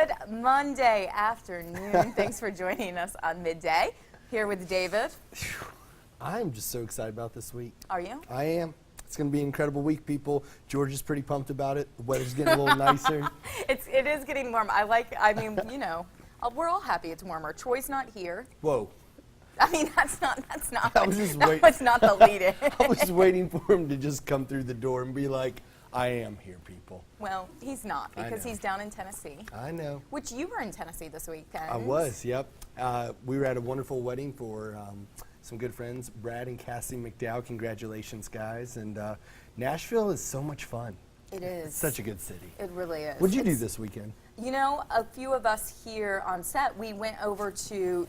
Good Monday afternoon. Thanks for joining us on Midday. Here with David. I'm just so excited about this week. Are you? I am. It's going to be an incredible week, people. George is pretty pumped about it. The weather's getting a little nicer. It is getting warm. You know, we're all happy it's warmer. Troy's not here. Whoa. I mean, that's not I was just waiting. That's not the lead-in. I was waiting for him to just come through the door and be like, I am here, people. Well, he's not because he's down in Tennessee. I know. Which you were in Tennessee this weekend. I was, yep. We were at a wonderful wedding for some good friends, Brad and Cassie McDowell. Congratulations, guys. And Nashville is so much fun. It is. It's such a good city. It really is. What did you do this weekend? You know, a few of us here on set, we went over to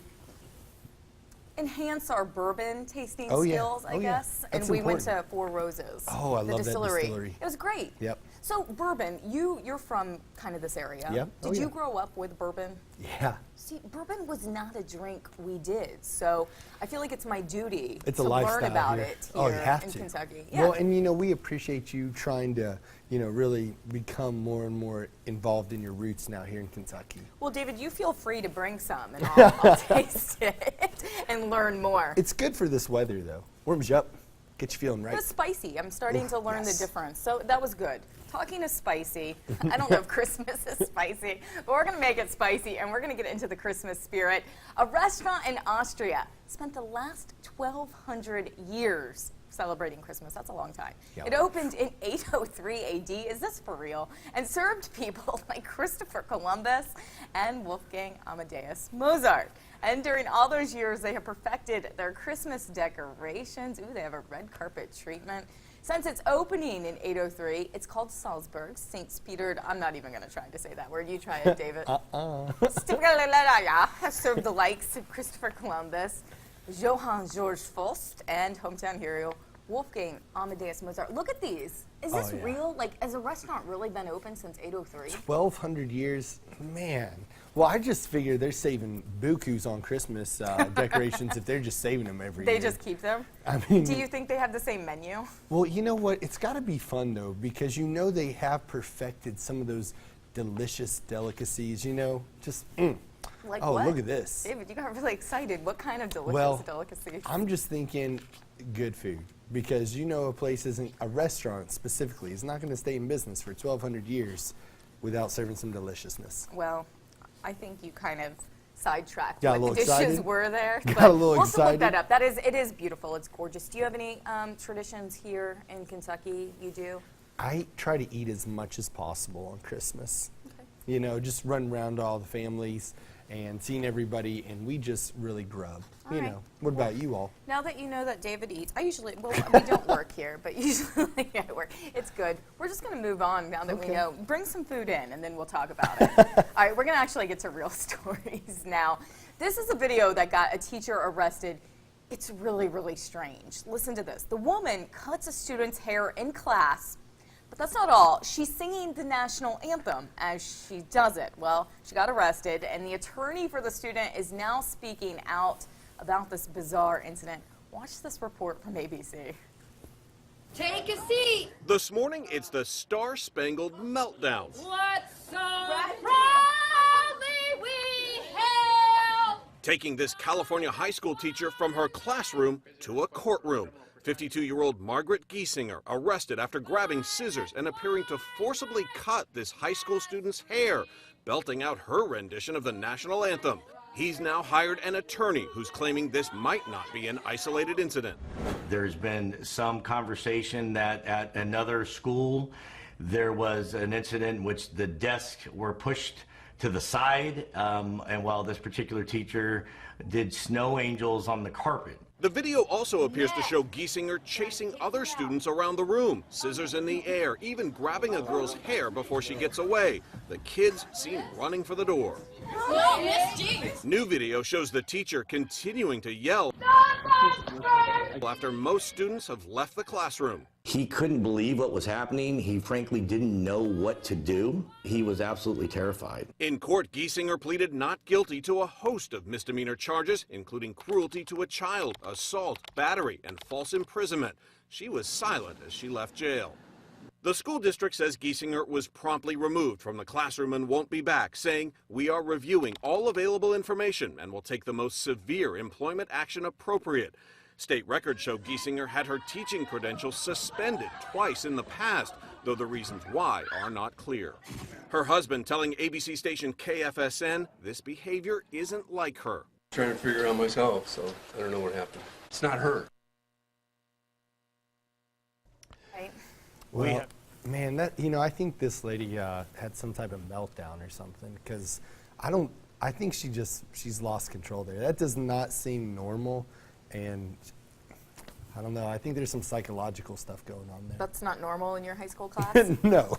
enhance our bourbon tasting skills, I guess. That's and we important. went to Four Roses. Oh, I love that distillery. It was great. Yep. So bourbon, you're from kind of this area. Yep. Did you grow up with bourbon? Yeah. See, bourbon was not a drink we did, so I feel like it's my duty to learn about here. it you here have in to. Kentucky. Yeah. Well, and you know, we appreciate you trying to, you know, really become more and more involved in your roots now here in Kentucky. Well, David, you feel free to bring some, and I'll taste it and learn more. It's good for this weather, though. Warms you up, gets you feeling right. It was spicy. I'm starting to learn the difference, so that was good. Talking of spicy, I don't know if Christmas is spicy, but we're going to make it spicy, and we're going to get into the Christmas spirit. A restaurant in Austria spent the last 1,200 years celebrating Christmas. That's a long time. Yep. It opened in 803 AD. Is this for real? And served people like Christopher Columbus and Wolfgang Amadeus Mozart. And during all those years, they have perfected their Christmas decorations. Ooh, they have a red carpet treatment. Since its opening in 803, it's called Salzburg, St. Peter. I'm not even going to try to say that word. You try it, David. Has served the likes of Christopher Columbus, Johann Georg Faust, and hometown hero Wolfgang Amadeus Mozart. Look at these. Is this real? Like, has a restaurant really been open since 803? 1,200 years, man. Well, I just figure they're saving bukus on Christmas decorations if they're just saving them every year. They just keep them? I mean, do you think they have the same menu? Well, you know what? It's got to be fun, though, because you know they have perfected some of those delicious delicacies, you know? Just, Like oh, what? Look at this. David, you got really excited. What kind of delicious delicacies? I'm just thinking good food, because you know a restaurant specifically is not going to stay in business for 1,200 years without serving some deliciousness. Well, I think you kind of sidetracked Got what a the little dishes excited? were there. Got But a little we'll have to look excited? that up. It is beautiful. It's gorgeous. Do you have any traditions here in Kentucky? You do? I try to eat as much as possible on Christmas. Okay. You know, just run around to all the families and seeing everybody, and we just really grub. All right. know. What about you all? Now that you know that David eats, we don't work here, but usually I work. It's good. We're just going to move on now that we know. Bring some food in, and then we'll talk about it. All right, we're going to actually get to real stories now. This is a video that got a teacher arrested. It's really, really strange. Listen to this. The woman cuts a student's hair in class. But that's not all. She's singing the national anthem as she does it. Well, she got arrested, and the attorney for the student is now speaking out about this bizarre incident. Watch this report from ABC. Take a seat. This morning, it's the Star-Spangled Meltdown. Let's so proudly we hail. Taking this California high school teacher from her classroom to a courtroom. 52-year-old Margaret Giesinger arrested after grabbing scissors and appearing to forcibly cut this high school student's hair, belting out her rendition of the national anthem. He's now hired an attorney who's claiming this might not be an isolated incident. There's been some conversation that at another school there was an incident in which the desks were pushed to the side, and while this particular teacher did snow angels on the carpet. The video also appears to show Giesinger chasing other students around the room, scissors in the air, even grabbing a girl's hair before she gets away. The kids seem running for the door. New video shows the teacher continuing to yell after most students have left the classroom. He couldn't believe what was happening. He frankly didn't know what to do. He was absolutely terrified. In court, Giesinger pleaded not guilty to a host of misdemeanor charges, including cruelty to a child, assault, battery, and false imprisonment. She was silent as she left jail. The school district says Giesinger was promptly removed from the classroom and won't be back, saying, "We are reviewing all available information and will take the most severe employment action appropriate." State records show Giesinger had her teaching credentials suspended twice in the past, though the reasons why are not clear. Her husband telling ABC station KFSN this behavior isn't like her. Trying to figure it out myself, so I don't know what happened. It's not her. Right. Well, man, I think this lady had some type of meltdown or something, because I think she's lost control there. That does not seem normal, and I don't know. I think there's some psychological stuff going on there. That's not normal in your high school class? No.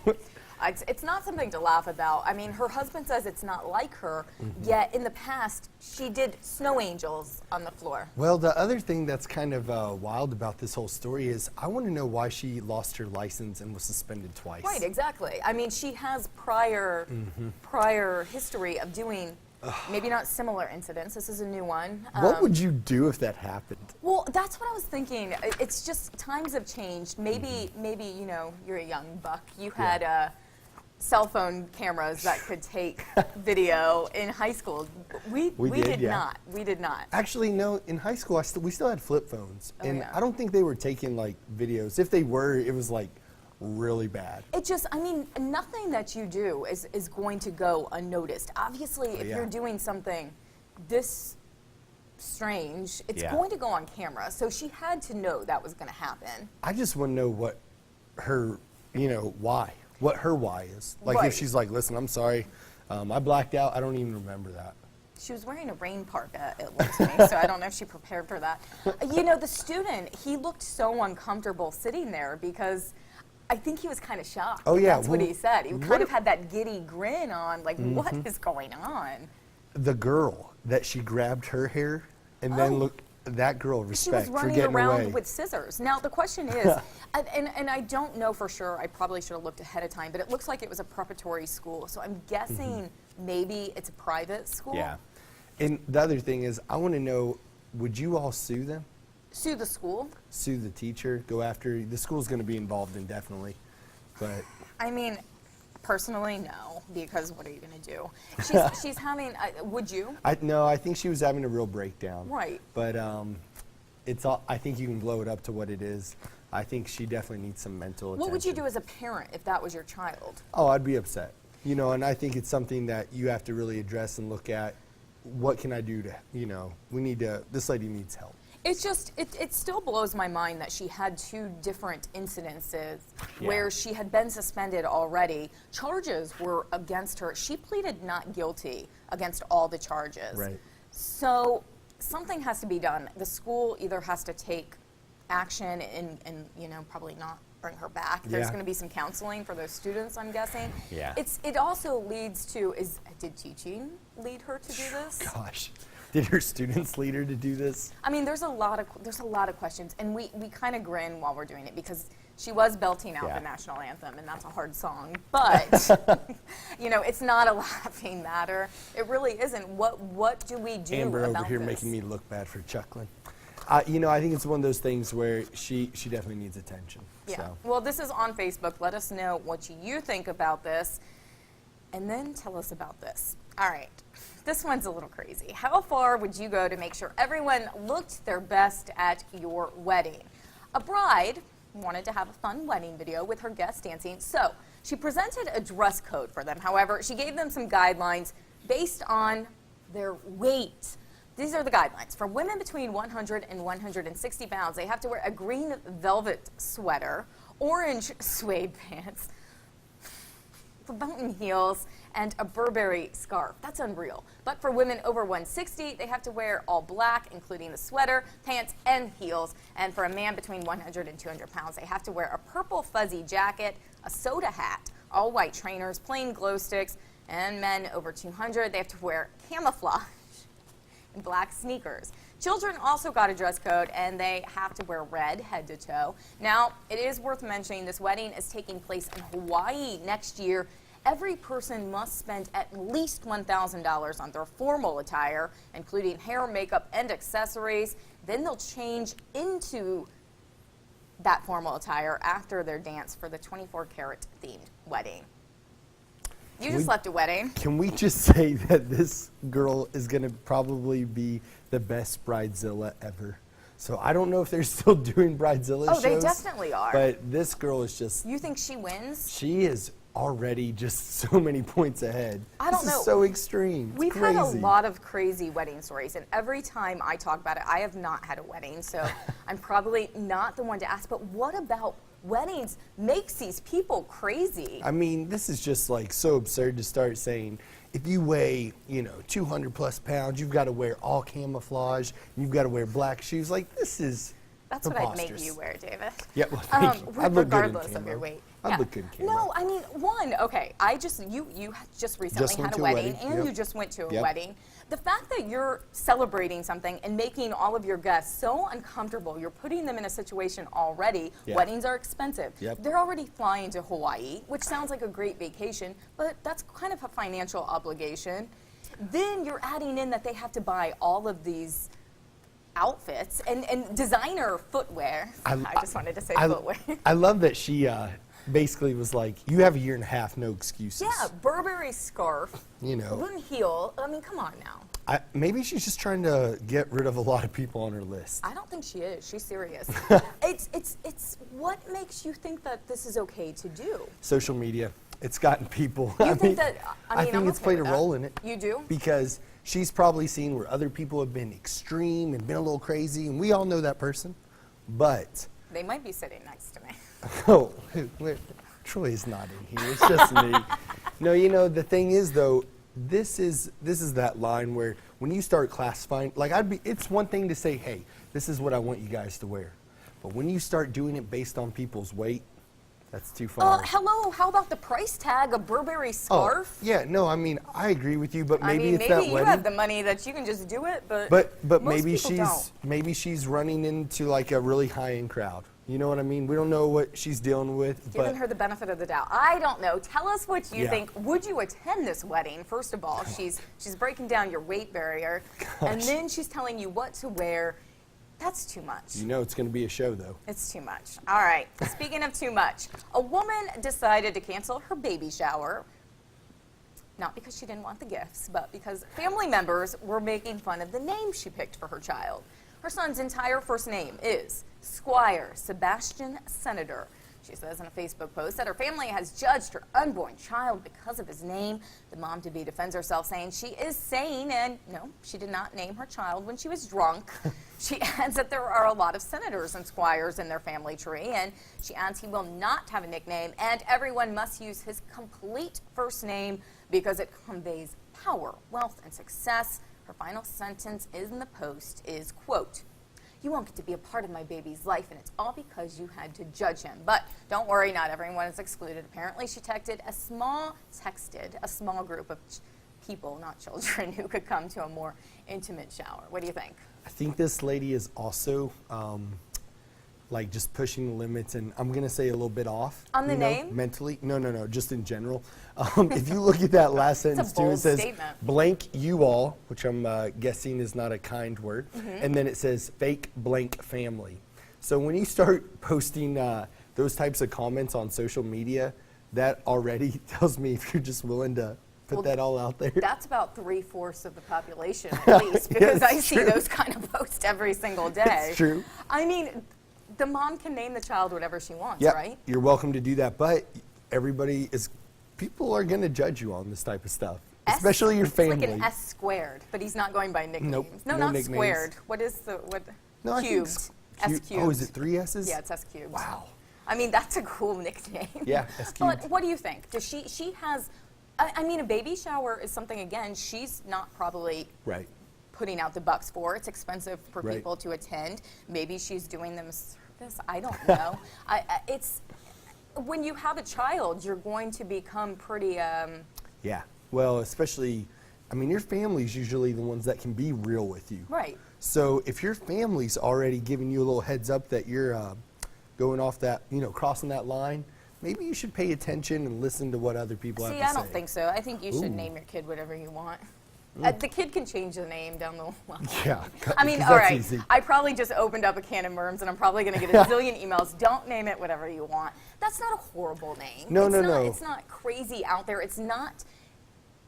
It's not something to laugh about. I mean, her husband says it's not like her, yet in the past, she did snow angels on the floor. Well, the other thing that's kind of wild about this whole story is I want to know why she lost her license and was suspended twice. Right, exactly. I mean, she has prior history of doing maybe not similar incidents. This is a new one. What would you do if that happened? Well, that's what I was thinking. It's just times have changed. Maybe you're a young buck. You had cell phone cameras that could take video in high school. We did not. We did not. Actually, no. In high school, we still had flip phones, and yeah. I don't think they were taking like videos. If they were, it was like really bad. Nothing that you do is going to go unnoticed. Obviously, if you're doing something this strange, it's going to go on camera. So she had to know that was going to happen. I just want to know what her, why. What her why is. Like if she's like, listen, I'm sorry, I blacked out. I don't even remember that. She was wearing a rain parka, it looked to me, so I don't know if she prepared for that. The student, he looked so uncomfortable sitting there because I think he was kind of shocked. Oh, yeah. That's what he said. He kind of had that giddy grin on, like, what is going on? The girl that she grabbed her hair and then look, that girl, respect she for was running getting around away. with scissors. Now, the question is, and I don't know for sure, I probably should have looked ahead of time, but it looks like it was a preparatory school, so I'm guessing maybe it's a private school. Yeah. And the other thing is, I want to know, would you all sue them? Sue the school? Sue the teacher, go after, the school's going to be involved indefinitely, but. I mean, personally, no, because what are you going to do? She's having, would you? No, I think she was having a real breakdown. Right. But I think you can blow it up to what it is. I think she definitely needs some mental attention. What would you do as a parent if that was your child? Oh, I'd be upset. And I think it's something that you have to really address and look at. What can I do to, this lady needs help. It's just, it still blows my mind that she had two different incidences where she had been suspended already. Charges were against her. She pleaded not guilty against all the charges. Right. So something has to be done. The school either has to take action and probably not bring her back. There's going to be some counseling for those students, I'm guessing. Yeah. It also leads to, did teaching lead her to do this? Gosh. Did her students lead her to do this? I mean, there's a lot of questions, and we kind of grin while we're doing it because she was belting out the national anthem, and that's a hard song. But it's not a laughing matter. It really isn't. What do we do Amber about over here this? making me look bad for chuckling. I think it's one of those things where she definitely needs attention. Yeah. So. Well, this is on Facebook. Let us know what you think about this, and then tell us about this. All right. This one's a little crazy. How far would you go to make sure everyone looked their best at your wedding? A bride wanted to have a fun wedding video with her guests dancing, so she presented a dress code for them. However, she gave them some guidelines based on their weight. These are the guidelines. For women between 100 and 160 pounds, they have to wear a green velvet sweater, orange suede pants, button heels, and a Burberry scarf. That's unreal. But for women over 160, they have to wear all black, including the sweater, pants, and heels. And for a man between 100 and 200 pounds, they have to wear a purple fuzzy jacket, a soda hat, all white trainers, plain glow sticks, and men over 200, they have to wear camouflage and black sneakers. Children also got a dress code, and they have to wear red head to toe. Now, it is worth mentioning this wedding is taking place in Hawaii next year. Every person must spend at least $1,000 on their formal attire, including hair, makeup, and accessories. Then they'll change into that formal attire after their dance for the 24-karat themed wedding. You just left a wedding. Can we just say that this girl is going to probably be the best bridezilla ever? So I don't know if they're still doing bridezilla shows. Oh, they definitely are. But this girl is just... You think she wins? She is already just so many points ahead. I don't know. This is so extreme. It's We've crazy. had a lot of crazy wedding stories, and every time I talk about it, I have not had a wedding, so I'm probably not the one to ask, but what about weddings makes these people crazy? I mean, this is just like so absurd to start saying, if you weigh, 200 plus pounds, you've got to wear all camouflage, you've got to wear black shoes. Like, this is That's what I'd make preposterous. you wear, David. Yeah, well, thank you. I'd look good in Regardless of your camo. weight. I'd look good in camo. No, I mean, you just recently Just went had a to a wedding, wedding, and yep. you just went to a Yep. wedding. The fact that you're celebrating something and making all of your guests so uncomfortable, you're putting them in a situation already. Yeah. Weddings are expensive. Yep. They're already flying to Hawaii, which sounds like a great vacation, but that's kind of a financial obligation. Then you're adding in that they have to buy all of these outfits and designer footwear. I just wanted to say footwear. I love that she basically was like, you have a year and a half, no excuses. Yeah, Burberry scarf, You know, wooden heel. I mean, come on now. maybe she's just trying to get rid of a lot of people on her list. I don't think she is. She's serious. It's what makes you think that this is okay to do? Social media. It's gotten people. You think that? I mean, think I'm it's okay played a with that. role in it. You do? Because she's probably seen where other people have been extreme and been a little crazy, and we all know that person. But They might be sitting next to me. oh, Troy's not in here. It's just me. No, the thing is though, this is that line where when you start classifying, like it's one thing to say, hey, this is what I want you guys to wear, but when you start doing it based on people's weight, that's too far. Hello. How about the price tag of Burberry scarf? Yeah, no, I mean, I agree with you, but maybe it's maybe that you wedding. have the money that you can just do it, but But most maybe people she's running into like a really high-end crowd. You know what I mean? We don't know what she's dealing with. Giving but her the benefit of the doubt. I don't know. Tell us what you Yeah. think. Would you attend this wedding? First of all, she's breaking down your weight barrier, and then she's telling you what to wear. That's too much. you know it's going to be a show, though. It's too much. All right. Speaking of too much, a woman decided to cancel her baby shower. Not because she didn't want the gifts, but because family members were making fun of the name she picked for her child. Her son's entire first name is Squire Sebastian Senator. She says in a Facebook post that her family has judged her unborn child because of his name. The mom-to-be defends herself, saying she is sane and no, she did not name her child when she was drunk. She adds that there are a lot of senators and squires in their family tree, and she adds he will not have a nickname and everyone must use his complete first name because it conveys power, wealth, and success. Her final sentence in the post is, quote, "You won't get to be a part of my baby's life, and it's all because you had to judge him. But don't worry, not everyone is excluded." Apparently, she texted a small group of people, not children, who could come to a more intimate shower. What do you think? I think this lady is also like just pushing the limits, and I'm going to say a little bit off. On the you know, name? Mentally. No, just in general. If you look at that last sentence too, it bold says statement. blank you all, which I'm guessing is not a kind word, and then it says fake blank family. So when you start posting those types of comments on social media, that already tells me if you're just willing to put that all out there. That's about 3/4 of the population, at least, because Yeah, I it's see true. those kind of posts every single day. It's true. I mean, the mom can name the child whatever she wants, Yep, right? you're welcome to do that, but people are going to judge you on this type of stuff, especially your family. It's like an S squared, but he's not going by nicknames. Nope, No, no not nicknames. squared. What is the what? No, I think cubed. S cubed. Oh, is it 3 S's? Yeah, it's S cubed. Wow. I mean, that's a cool nickname. Yeah, S cubed. But what do you think? Does she has? I mean, a baby shower is something. Again, she's not probably Right. putting out the bucks for. It's expensive for Right. people to attend. Maybe she's doing them a service. I don't know. It's when you have a child, you're going to become pretty. Yeah. Well, especially, I mean, your family's usually the ones that can be real with you. Right. So if your family's already giving you a little heads up that you're going off that, crossing that line, maybe you should pay attention and listen to what other people have See, to say. I don't think so. I think you should Ooh. name your kid whatever you want. The kid can change the name down the line. Yeah. I mean, 'cause all that's right. easy. I probably just opened up a can of worms, and I'm probably going to get a zillion emails. Don't name it whatever you want. That's not a horrible name. No, no, It's not, no. It's not crazy out there. It's not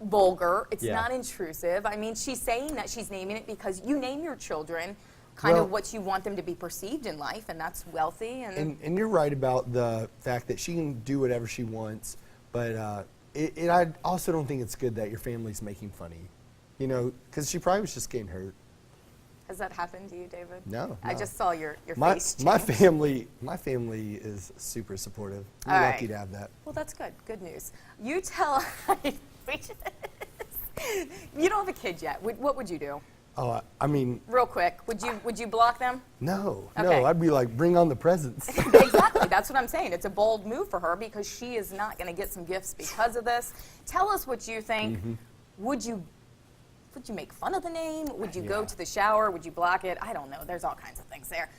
vulgar. It's Yeah. not intrusive. I mean, she's saying that she's naming it because you name your children kind Well- of what you want them to be perceived in life, and that's wealthy. And you're right about the fact that she can do whatever she wants, but I also don't think it's good that your family's making fun of you. You know, because she probably was just getting hurt. Has that happened to you, David? No. I just saw your My face change. my family is super supportive. We're All lucky right. to have that. Well, that's good. Good news. You tell. You don't have a kid yet. What would you do? Oh, I mean, Real quick, would you block them? no, Okay. no. I'd be like, bring on the presents. Exactly. That's what I'm saying. It's a bold move for her because she is not going to get some gifts because of this. Tell us what you think. Would you make fun of the name? Would you go Yeah. to the shower? Would you block it? I don't know. There's all kinds of things there.